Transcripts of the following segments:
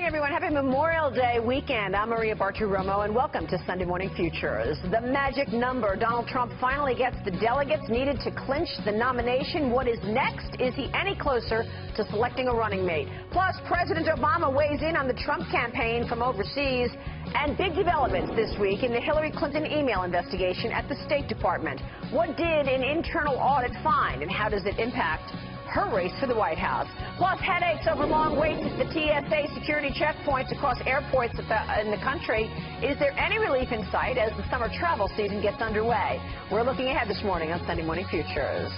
everyone. Happy Memorial Day weekend. I'm Maria Bartiromo, and welcome to Sunday Morning Futures. The magic number. Donald Trump finally gets the delegates needed to clinch the nomination. What is next? Is he any closer to selecting a running mate? Plus, President Obama weighs in on the Trump campaign from overseas. And big developments this week in the Hillary Clinton email investigation at the State Department. What did an internal audit find, and how does it impact her race for the White House? Plus, headaches over long waits at the TSA security checkpoints across airports in the country. Is there any relief in sight as the summer travel season gets underway? We're looking ahead this morning on Sunday Morning Futures.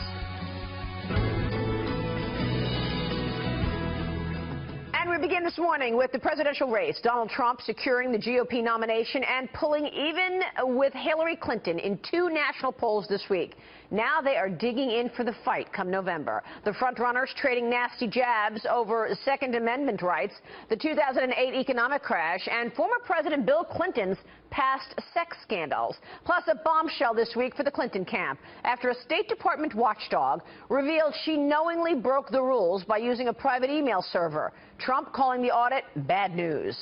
And we begin this morning with the presidential race. Donald Trump securing the GOP nomination and pulling even with Hillary Clinton in 2 national polls this week. Now they are digging in for the fight come November. The frontrunners trading nasty jabs over Second Amendment rights, the 2008 economic crash, and former President Bill Clinton's past sex scandals. Plus a bombshell this week for the Clinton camp after a State Department watchdog revealed she knowingly broke the rules by using a private email server. Trump calling the audit bad news.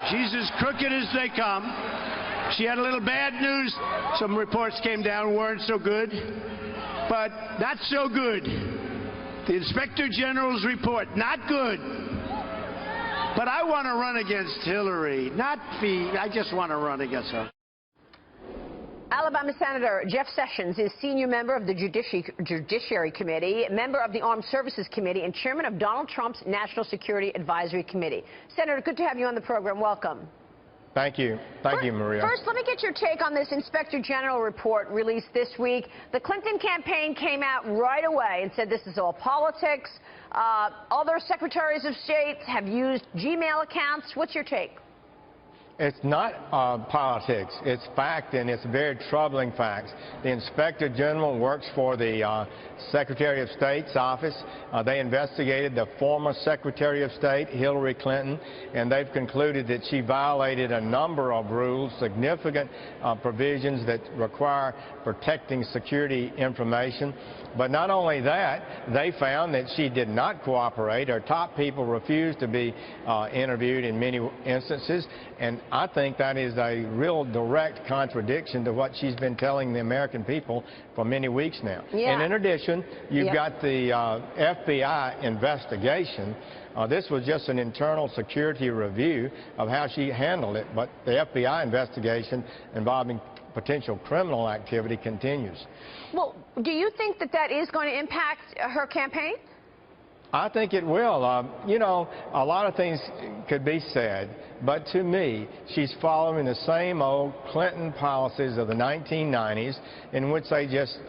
She's as crooked as they come. She had a little bad news. Some reports came down weren't so good, but not so good. The Inspector General's report, not good. But I want to run against Hillary, not Fee. I just want to run against her. Alabama Senator Jeff Sessions is senior member of the Judiciary Committee, member of the Armed Services Committee, and chairman of Donald Trump's National Security Advisory Committee. Senator, good to have you on the program. Welcome. Thank you. Thank you, Maria. First, let me get your take on this Inspector General report released this week. The Clinton campaign came out right away and said this is all politics. Other secretaries of state have used Gmail accounts. What's your take? It's not politics. It's fact, and it's very troubling facts. The Inspector General works for the Secretary of State's office. They investigated the former Secretary of State, Hillary Clinton, and they've concluded that she violated a number of rules, significant provisions that require protecting security information. But not only that, they found that she did not cooperate. Her top people refused to be interviewed in many instances, and I think that is a real direct contradiction to what she's been telling the American people for many weeks now. Yeah. And in addition, you've got the FBI investigation. This was just an internal security review of how she handled it, but the FBI investigation involving potential criminal activity continues. Well, do you think that that is going to impact her campaign? I think it will. You know, a lot of things could be said, but to me, she's following the same old Clinton policies of the 1990s in which they just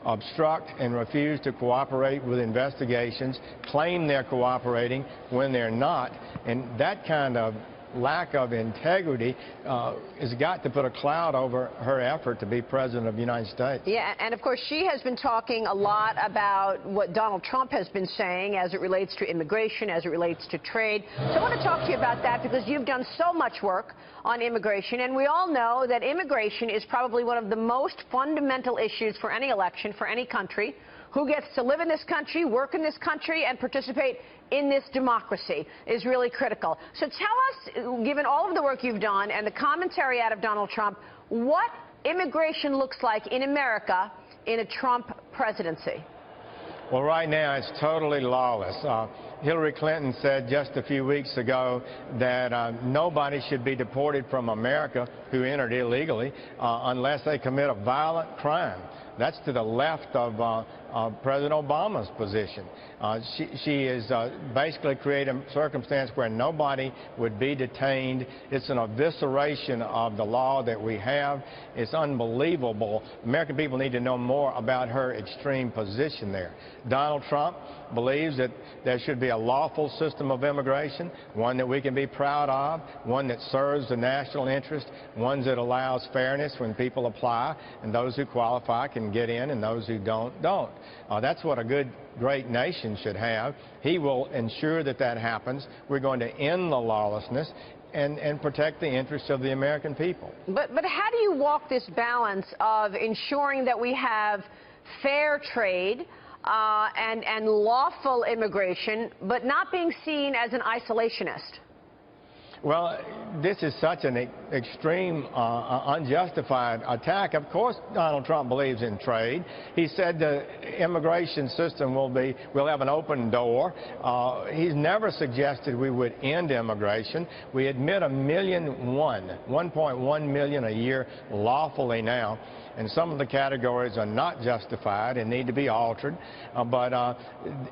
obstruct and refuse to cooperate with investigations, claim they're cooperating when they're not, and that kind of lack of integrity has got to put a cloud over her effort to be president of the United States. Yeah, and of course she has been talking a lot about what Donald Trump has been saying as it relates to immigration, as it relates to trade. So I want to talk to you about that because you've done so much work on immigration, and we all know that immigration is probably one of the most fundamental issues for any election, for any country. Who gets to live in this country, work in this country, and participate in this democracy is really critical. So tell us, given all of the work you've done and the commentary out of Donald Trump, what immigration looks like in America in a Trump presidency. Well, right now it's totally lawless. Hillary Clinton said just a few weeks ago that nobody should be deported from America who entered illegally unless they commit a violent crime. That's to the left of President Obama's position. She is basically creating a circumstance where nobody would be detained. It's an evisceration of the law that we have. It's unbelievable. American people need to know more about her extreme position there. Donald Trump believes that there should be a lawful system of immigration, one that we can be proud of, one that serves the national interest, one that allows fairness when people apply, and those who qualify can get in and those who don't. That's what a good, great nation should have. He will ensure that that happens. We're going to end the lawlessness and protect the interests of the American people. But how do you walk this balance of ensuring that we have fair trade, and lawful immigration, but not being seen as an isolationist? Well, this is such an extreme, unjustified attack. Of course, Donald Trump believes in trade. He said the immigration system will have an open door. He's never suggested we would end immigration. We admit 1.1 million a year lawfully now. And some of the categories are not justified and need to be altered. But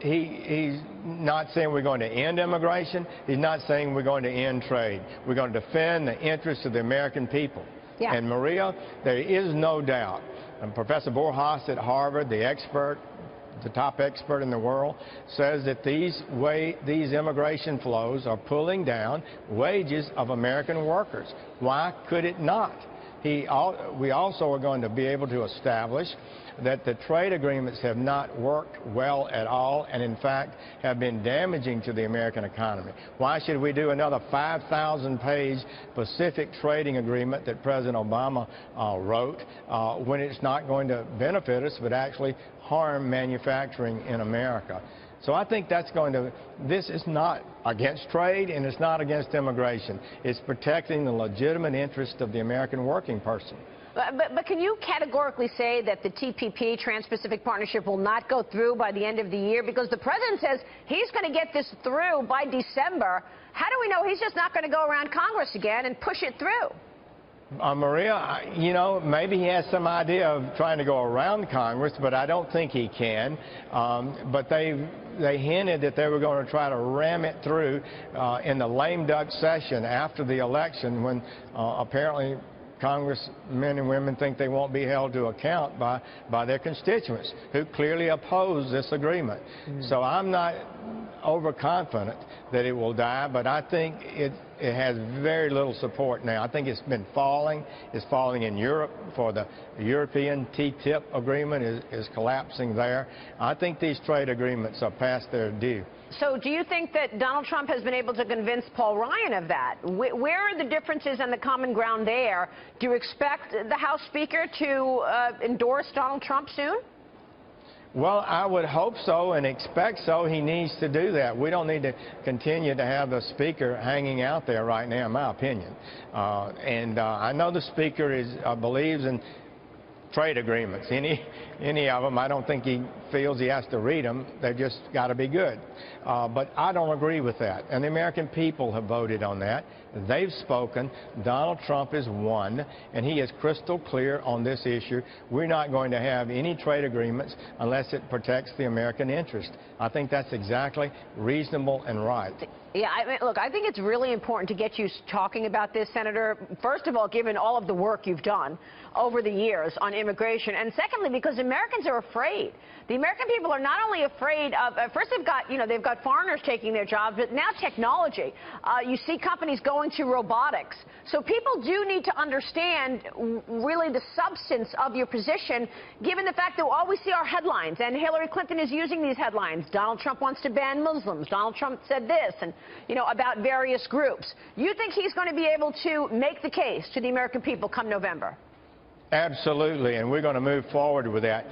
he's not saying we're going to end immigration. He's not saying we're going to end trade. We're going to defend the interests of the American people. Yeah. And Maria, there is no doubt. And Professor Borjas at Harvard, the top expert in the world, says that these immigration flows are pulling down wages of American workers. Why could it not? We also are going to be able to establish that the trade agreements have not worked well at all and, in fact, have been damaging to the American economy. Why should we do another 5,000-page Pacific trading agreement that President Obama wrote when it's not going to benefit us but actually harm manufacturing in America? So I think this is not against trade and it's not against immigration. It's protecting the legitimate interest of the American working person. But can you categorically say that the TPP, Trans-Pacific Partnership, will not go through by the end of the year? Because the president says he's going to get this through by December. How do we know he's just not going to go around Congress again and push it through? Maria, you know, maybe he has some idea of trying to go around Congress, but I don't think he can. But they hinted that they were going to try to ram it through in the lame duck session after the election when apparently congressmen and women think they won't be held to account by their constituents who clearly oppose this agreement. So I'm not overconfident that it will die, but I think it has very little support now. I think it's been falling. It's falling in Europe for the European TTIP agreement is collapsing there. I think these trade agreements are past their due. So do you think that Donald Trump has been able to convince Paul Ryan of that? Where are the differences and the common ground there? Do you expect the House Speaker to endorse Donald Trump soon? Well, I would hope so and expect so. He needs to do that. We don't need to continue to have the Speaker hanging out there right now, in my opinion. I know the Speaker believes in trade agreements. Any of them, I don't think he feels he has to read them. They've just got to be good. But I don't agree with that. And the American people have voted on that. They've spoken. Donald Trump is won, and he is crystal clear on this issue. We're not going to have any trade agreements unless it protects the American interest. I think that's exactly reasonable and right. Yeah, look, I think it's really important to get you talking about this, Senator. First of all, given all of the work you've done over the years on immigration, and secondly, because Americans are afraid. The American people are not only afraid of, first they've got foreigners taking their jobs, but now technology. You see companies going to robotics. So people do need to understand really the substance of your position, given the fact that all we see are headlines, and Hillary Clinton is using these headlines. Donald Trump wants to ban Muslims. Donald Trump said this, and about various groups. You think he's going to be able to make the case to the American people come November? Absolutely, and we're going to move forward with that.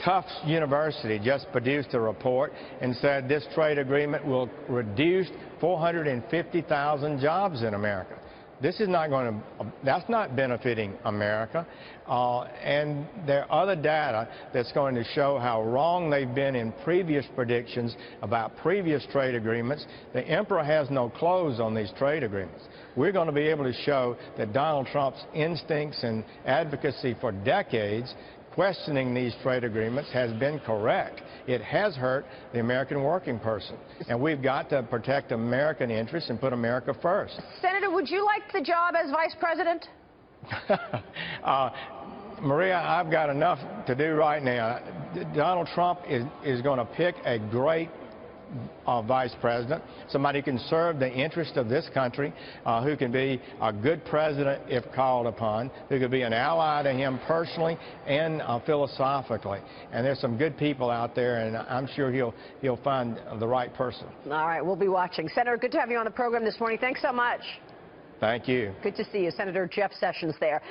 Tufts University just produced a report and said this trade agreement will reduce 450,000 jobs in America. This is not going to, that's not benefiting America. And there are other data that's going to show how wrong they've been in previous predictions about previous trade agreements. The emperor has no clothes on these trade agreements. We're going to be able to show that Donald Trump's instincts and advocacy for decades questioning these trade agreements has been correct. It has hurt the American working person. And we've got to protect American interests and put America first. Senator, would you like the job as vice president? Maria, I've got enough to do right now. Donald Trump is going to pick a great vice president, somebody who can serve the interest of this country, who can be a good president if called upon, who could be an ally to him personally and philosophically. And there's some good people out there, and I'm sure he'll find the right person. All right, we'll be watching. Senator, good to have you on the program this morning. Thanks so much. Thank you. Good to see you. Senator Jeff Sessions there.